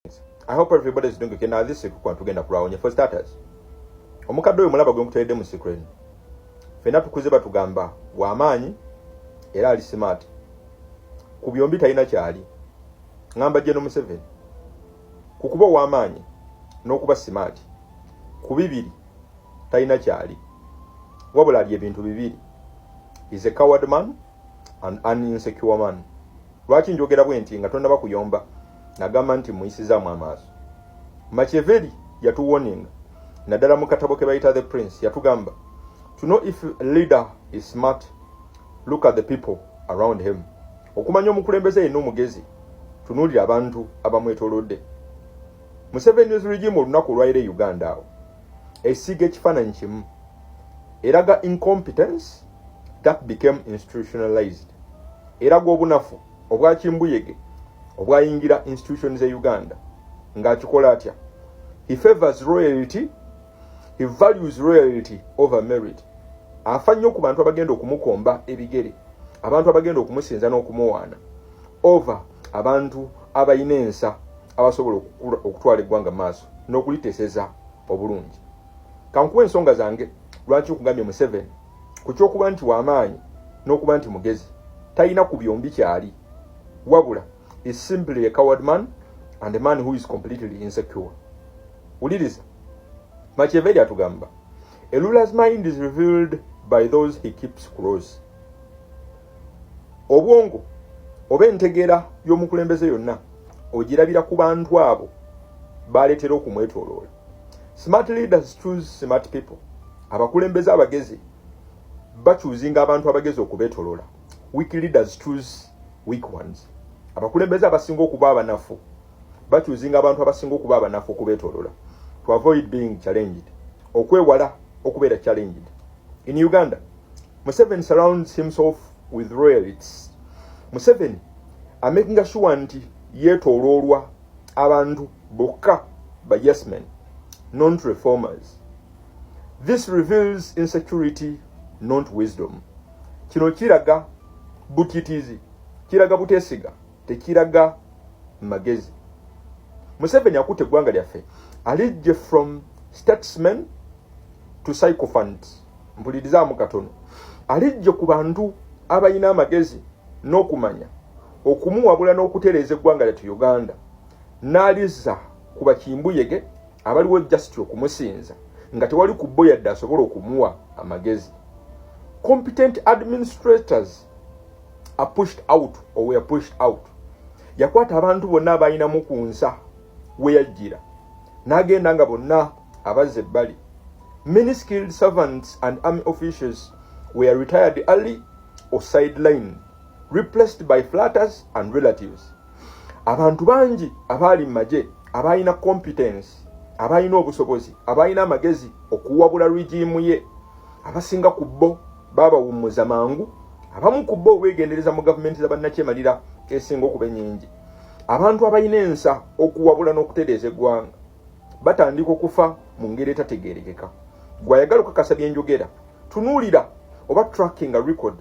I hope everybody is doing okay. Now this is kwa tugenda kulawo for starters. Omukadde oyo mulaba gwe mutedde mu screen. Fena tukuze batugamba w'amaanyi era ali smart. Ku byombi talina kyali. Ngamba General Museveni. Kukuba w'amaanyi n'okuba smart. Ku bibiri talina kyali. Wabula ali ebintu bibiri. Is a coward man and an insecure man. Lwaki njogera bwenti nga tonnaba kuyomba nagamba nti muyisizaamu amaaso. Machiavelli yatuwarning naddala mu katabo ke bayita The Prince yatugamba to know if a leader is smart, look at the people around him. Okumanya omukulembeze yenna omugezi tunuulira abantu abamwetoolodde. Museveni's regime olunaku olwayire Uganda awo esiga ekifaananyi kimu eraga incompetence that became institutionalized. Eraga obunafu obwa Kimbuyege obwayingira institutions e Uganda ng'akikola atya. He favors royalty, he values royalty over merit. Afa nnyo ku bantu abagenda okumukomba ebigere, abantu abagenda okumusinza n'okumuwaana over abantu abayina ensa abasobola okutwala eggwanga maaso n'okuliteeseza obulungi. Kankuwa ensonga zange lwaki okugambye Museveni ku kyokuba nti w'amaanyi n'okuba nti mugezi talina ku byombi kyali, wabula is simply a coward man and a man who is completely insecure. Uliriza, Machiavelli atugamba, a ruler's mind is revealed by those he keeps close. Obwongo oba entegeera y'omukulembeze yonna ogirabira ku bantu abo baleetera okumwetooloola. Smart leaders choose smart people. Abakulembeze abagezi bachuzinga abantu abagezi okubeetoloola. Weak leaders choose weak ones. Abakulembeze abasinga okuba abanafu bachuzinga abantu abasinga okuba abanafu okubeetoloola to avoid being challenged, okwewala okubeera challenged. In Uganda, Museveni surrounds himself with royalists. Museveni making sure nti yeetooloolwa abantu bokka ba yes men, non-reformers. This reveals insecurity, not wisdom. Kino kiraga butitizi, kiraga buteesiga, tekiraga magezi. Museveni akutte eggwanga lyaffe alijje from statesmen to sycophants. Mpulirizamu katono. Alijje ku bantu abalina amagezi n'okumanya okumuwabula n'okutereeza eggwanga lyattu Uganda, n'alizza ku Bakimbuyege abaliwo just okumusinza nga tewali ku bo yadde asobola okumuwa amagezi. Competent administrators are pushed out or were pushed out. Yakwata abantu bonna abayinamu ku nsa we yajjira n'agenda nga bonna abazze ebbali. Many skilled servants and army officials were retired early or sidelined, replaced by flatters and relatives. Abantu bangi abaali mu magye abayina competence, abayina obusobozi, abayina amagezi okuwabula regimu ye, abasinga ku bo baabawummuza mangu, abamu ku bo beegendereza mu gavumenti z'abannakyemalira esinga okuba ennyingi. Abantu abayina ensa okuwabula n'okutereeza eggwanga batandika okufa mu ngeri etategeerekeka. Gwayagala okukakasa bye njogera, tunuulira oba tracking a record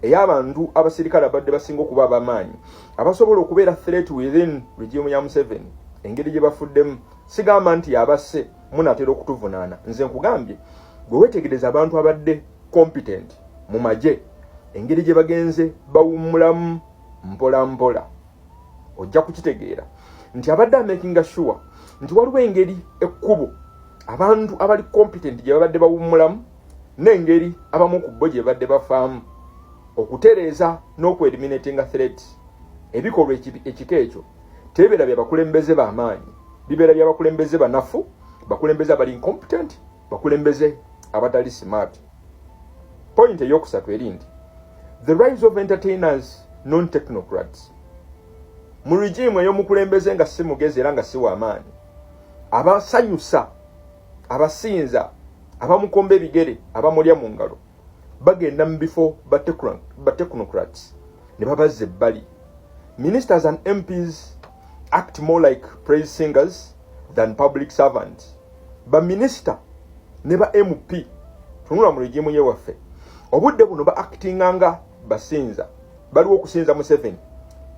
ey'abantu abasirikale abadde basinga okuba ab'amaanyi abasobola okubeera threat within regime ya Museveni. Engeri gye bafuddemu sigamba nti yabasse munatera okutuvunaana. Nze nkugambye gwe weetegereza abantu abadde competent mu magye, engeri gye bagenze bawummulamu mpola mpola, ojja kukitegeera nti abadde making sure nti waliwo engeri ekkubo abantu abali competent gye babadde bawummulamu n'engeri abamu ku bo gye badde bafaamu okutereeza n'okweliminatinga threats. Ebikolwa ekika ekyo tebeera bya bakulembeze b'amaanyi, bibeera bya bakulembeze banafu, bakulembeze abali incompetent, bakulembeze abatali smart. Point eyokusatu eri nti the rise of entertainers, non-technocrats. Mu regime ey'omukulembeze nga si mugezi era nga si w'amaanyi, abasanyusa, abasinza, abamukomba ebigere, abamulya mu ngalo bagenda mu bifo ba technocrats ne babazza ebbali. Ministers and MPs act more like praise singers than public servants. Ba minister ne ba MP tunula mu regime ye waffe obudde buno ba actinganga basinza, baliwo okusinza Museveni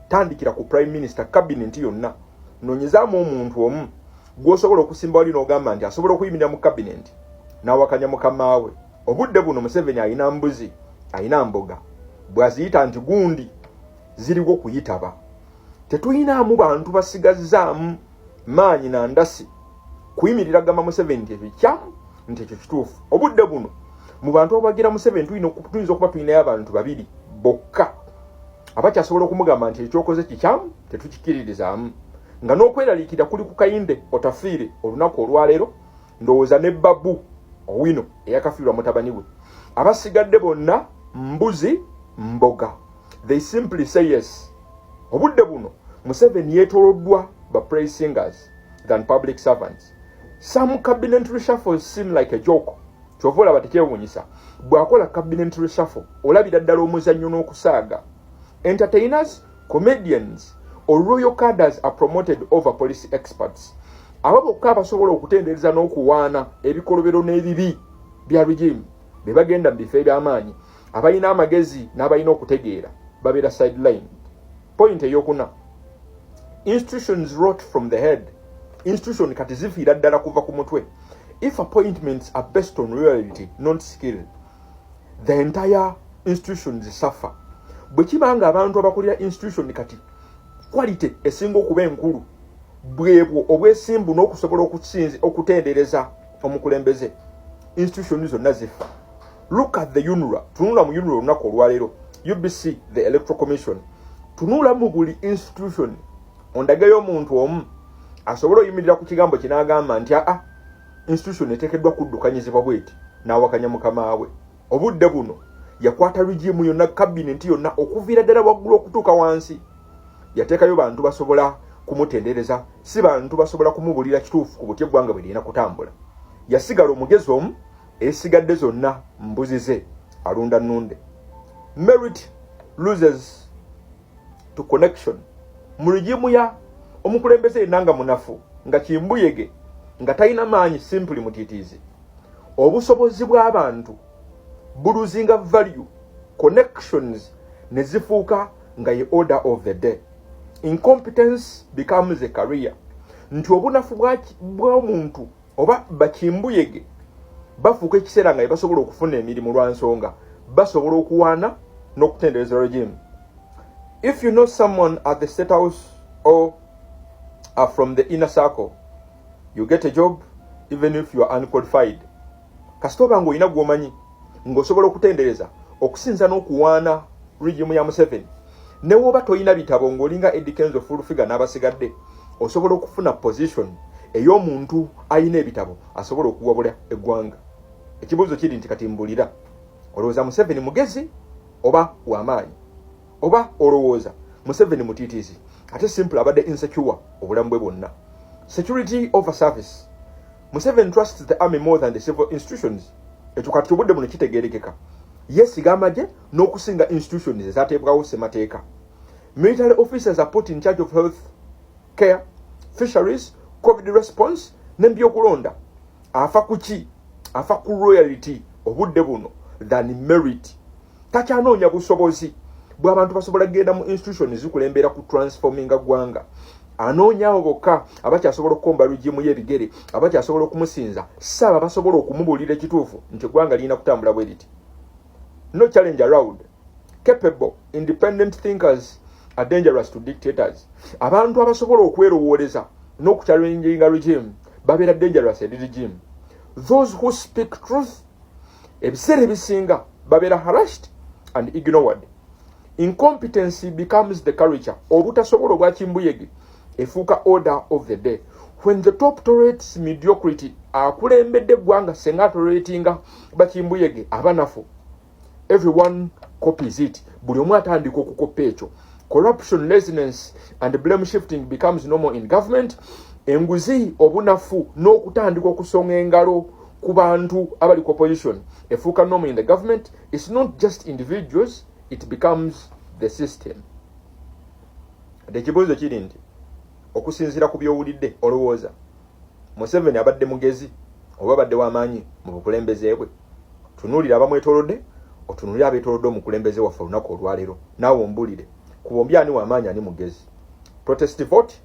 tandikira ku prime minister cabinet yonna nonyezaamu omuntu omu gwosobola okusimba wali n'ogamba nti asobola okuyimirira mu cabinet n'awakanya mukama we. Obudde buno Museveni alina mbuzi, alina mboga, bw'aziyita nti gundi ziriwo kuyitaba. Tetuyinaamu bantu basigazzaamu maanyi na ndasi kuyimirira gamba Museveni nti ekikyamu nti ekyo kituufu. Obudde buno mu bantu abagira Museveni tuyinza okuba tulinayo abantu babiri bokka abakyasobola okumugamba nti ekyokoze kikyamu tetukikiririzaamu, nga n'okweraliikira kuli ku Kayinde Otafiire olunaku olwaleero, ndowooza ne Babu Owino eyakafiirwa mutabani we. Abasigadde bonna mbuzi mboga. They simply say yes. Obudde buno Museveni yeetooloddwa ba praise singers than public servants. Some cabinet reshuffles seem like a joke. Kyova olaba tekyewuunyisa. Bw'akola cabinet reshuffle olabira ddala omuzannyo n'okusaaga. Entertainers, comedians or royal cadres are promoted over police experts. Abo bokka abasobola okutendereza n'okuwaana ebikolobero n'ebibi bya regime be bagenda mu bifo eby'amaanyi, abalina amagezi n'abalina okutegeera babeera sideline. Point eyokuna, institutions rot from the head. Institution kati zifiira ddala kuva ku mutwe. If appointments are based on loyalty, not skill, the entire institutions suffer. Bwe kibanga abantu abakulira institution kati quality esinga okuba enkulu, bwebwo obwesimbu n'okusobola okutendereza omukulembeze, institutions zonna zifa. Look at the UNRA. Tunula mu UNRA olunaku olwaleero, UBC, the Electoral Commission. Tunula mu buli institution ondagayo omuntu omu asobola oyimirira ku kigambo kinagamba nti institution eteekeddwa kuddukanyizibwa bweti n'awakanya mukama we. Obudde buno yakwata regime yonna, cabinet yonna okuviira ddala waggulu okutuuka wansi, yateekayo bantu basobola kumutendereza, si bantu basobola kumubulira kituufu ku buti eggwanga bwe lirina kutambula. Yasigala omugezi omu, esigadde zonna mbuzi ze alunda nnunde. Merit loses to connection. Mu regime ya omukulembeze yenna nga munafu, nga kimbuyege, nga talina maanyi, simply mutiitiizi. Obusobozi bw'abantu buluzinga value, connections ne zifuuka nga ye order of the day. Incompetence becomes a career. Nti obunafu bw'omuntu oba bakimbuyege bafuuka ekiseera nga basobola okufuna emirimu lwa nsonga, basobola okuwaana n'okutendereza regime. If you know someone at the State House or are from the inner circle, you get a job even if you are unqualified. Kasitoba ng'olina gw'omanyi ng'osobola okutendereza okusinza n'okuwaana regime ya Museveni, ne woba toyina bitabo ng'olinga Eddie Kenzo full figure n'abasigadde, osobola okufuna position ey'omuntu ayina ebitabo asobola okuwabula eggwanga. Ekibuuzo kiri nti kati mbulira, olowooza Museveni mugezi oba w'amaanyi? Oba olowooza Museveni mutiitiizi ate simple abadde insecure obulamu bwe bwonna? Security over service. Museveni trusts the army more than the civil institutions. Ekyo kati obudde buno kitegeerekeka. Yeesiga amagye n'okusinga institutions ezaateebwawo ssemateeka. Military officers are put in charge of health care, fisheries, COVID response n'ebyokulonda. Afa ku ki? Afa ku royalty obudde buno than merit. Takyanoonya busobozi bw'abantu basobola kugenda mu institutions zikulembera ku transforminga ggwanga. Anoonyaawo bokka abakyasobola okukomba regime y'ebigere, abakyasobola okumusinza, saba basobola okumubuulira ekituufu nti eggwanga lirina kutambula bwe liti. No challenge allowed. Capable, independent thinkers are dangerous to dictators. Abantu abasobola okwerowooleza n'okuchallenginga regime babeera dangerous eri regime. Those who speak truth, ebiseera ebisinga babeera harassed and ignored. Incompetency becomes the culture. Obutasobola obwa kimbuyege efuuka order of the day. When the top tolerates mediocrity, akulembedde eggwanga senga toleratinga bakimbuyege abanafu, everyone copies it. Buli omu atandika okukoppa ekyo. Corruption, laziness and blame shifting becomes normal in government. Enguzi, obunafu n'okutandika okusonga engalo ku bantu abali ku opposition efuuka normal in the government. It's not just individuals, it becomes the system. Ekibuuzo kiri nti okusinziira ku by'owulidde olowooza Museveni abadde mugezi oba abadde w'amaanyi mu bukulembeze bwe? Tunuulira abamwetoolodde otunuulira abeetoolodde omukulembeze waffe olunaku olwaleero, naawe ombulire ku bombi ani w'amaanyi ani mugezi? Protest vote